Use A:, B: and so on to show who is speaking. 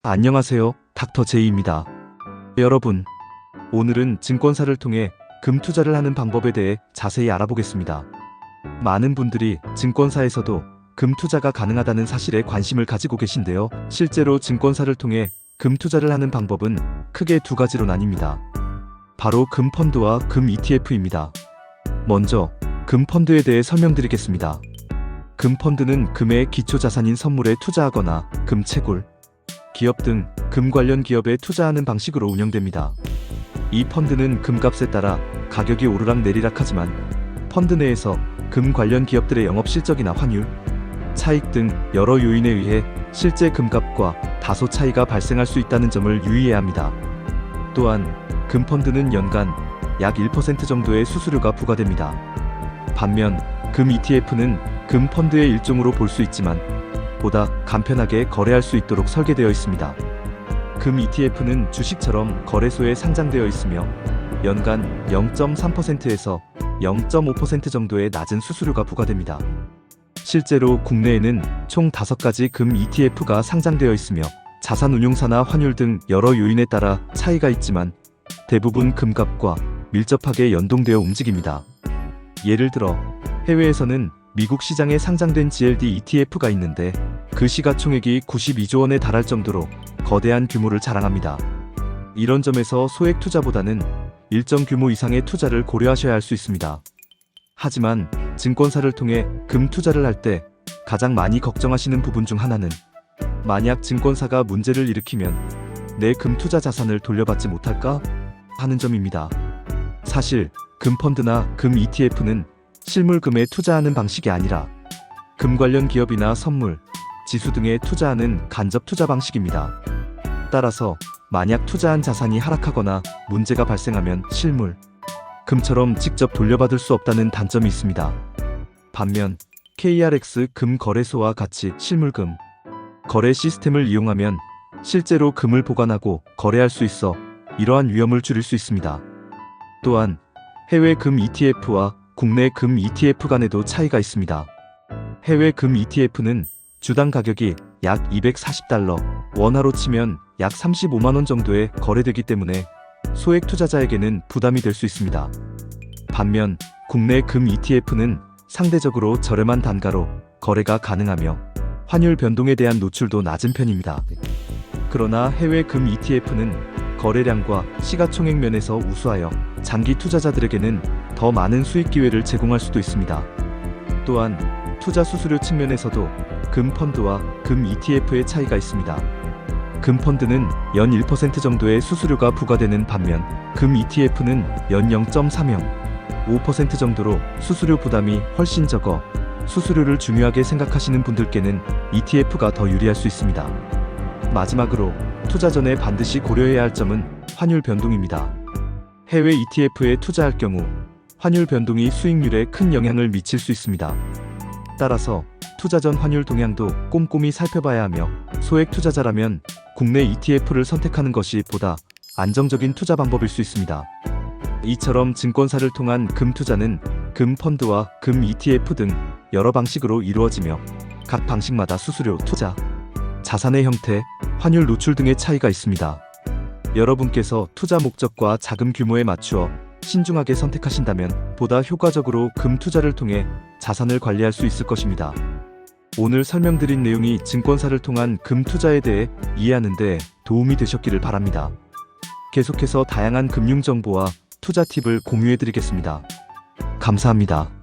A: 안녕하세요. 닥터 제이입니다. 여러분, 오늘은 증권사를 통해 금 투자를 하는 방법에 대해 자세히 알아보겠습니다. 많은 분들이 증권사에서도 금 투자가 가능하다는 사실에 관심을 가지고 계신데요. 실제로 증권사를 통해 금 투자를 하는 방법은 크게 두 가지로 나뉩니다. 바로 금 펀드와 금 ETF입니다. 먼저 금 펀드에 대해 설명드리겠습니다. 금 펀드는 금의 기초 자산인 선물에 투자하거나 금 채굴, 기업 등 금 관련 기업에 투자하는 방식으로 운영됩니다. 이 펀드는 금값에 따라 가격이 오르락 내리락 하지만 펀드 내에서 금 관련 기업들의 영업 실적이나 환율, 차익 등 여러 요인에 의해 실제 금값과 다소 차이가 발생할 수 있다는 점을 유의해야 합니다. 또한 금 펀드는 연간 약 1% 정도의 수수료가 부과됩니다. 반면 금 ETF는 금 펀드의 일종으로 볼 수 있지만 보다 간편하게 거래할 수 있도록 설계되어 있습니다. 금 ETF는 주식처럼 거래소에 상장되어 있으며 연간 0.3%에서 0.5% 정도의 낮은 수수료가 부과됩니다. 실제로 국내에는 총 5가지 금 ETF가 상장되어 있으며 자산운용사나 환율 등 여러 요인에 따라 차이가 있지만 대부분 금값과 밀접하게 연동되어 움직입니다. 예를 들어 해외에서는 미국 시장에 상장된 GLD ETF가 있는데 그 시가총액이 92조 원에 달할 정도로 거대한 규모를 자랑합니다. 이런 점에서 소액 투자보다는 일정 규모 이상의 투자를 고려하셔야 할 수 있습니다. 하지만 증권사를 통해 금 투자를 할 때 가장 많이 걱정하시는 부분 중 하나는 만약 증권사가 문제를 일으키면 내 금 투자 자산을 돌려받지 못할까 하는 점입니다. 사실 금 펀드나 금 ETF는 실물금에 투자하는 방식이 아니라 금 관련 기업이나 선물, 지수 등에 투자하는 간접 투자 방식입니다. 따라서 만약 투자한 자산이 하락하거나 문제가 발생하면 실물, 금처럼 직접 돌려받을 수 없다는 단점이 있습니다. 반면 KRX 금 거래소와 같이 실물금 거래 시스템을 이용하면 실제로 금을 보관하고 거래할 수 있어 이러한 위험을 줄일 수 있습니다. 또한 해외 금 ETF와 국내 금 ETF 간에도 차이가 있습니다. 해외 금 ETF는 주당 가격이 약 240달러, 원화로 치면 약 35만원 정도에 거래되기 때문에 소액 투자자에게는 부담이 될 수 있습니다. 반면 국내 금 ETF는 상대적으로 저렴한 단가로 거래가 가능하며 환율 변동에 대한 노출도 낮은 편입니다. 그러나 해외 금 ETF는 거래량과 시가총액 면에서 우수하여 장기 투자자들에게는 더 많은 수익 기회를 제공할 수도 있습니다. 또한 투자 수수료 측면에서도 금 펀드와 금 ETF의 차이가 있습니다. 금 펀드는 연 1% 정도의 수수료가 부과되는 반면 금 ETF는 연 0.30, 5% 정도로 수수료 부담이 훨씬 적어 수수료를 중요하게 생각하시는 분들께는 ETF가 더 유리할 수 있습니다. 마지막으로 투자 전에 반드시 고려해야 할 점은 환율 변동입니다. 해외 ETF에 투자할 경우 환율 변동이 수익률에 큰 영향을 미칠 수 있습니다. 따라서 투자 전 환율 동향도 꼼꼼히 살펴봐야 하며 소액 투자자라면 국내 ETF를 선택하는 것이 보다 안정적인 투자 방법일 수 있습니다. 이처럼 증권사를 통한 금 투자는 금 펀드와 금 ETF 등 여러 방식으로 이루어지며 각 방식마다 수수료, 투자, 자산의 형태, 환율 노출 등의 차이가 있습니다. 여러분께서 투자 목적과 자금 규모에 맞추어 신중하게 선택하신다면 보다 효과적으로 금 투자를 통해 자산을 관리할 수 있을 것입니다. 오늘 설명드린 내용이 증권사를 통한 금 투자에 대해 이해하는 데 도움이 되셨기를 바랍니다. 계속해서 다양한 금융 정보와 투자 팁을 공유해드리겠습니다. 감사합니다.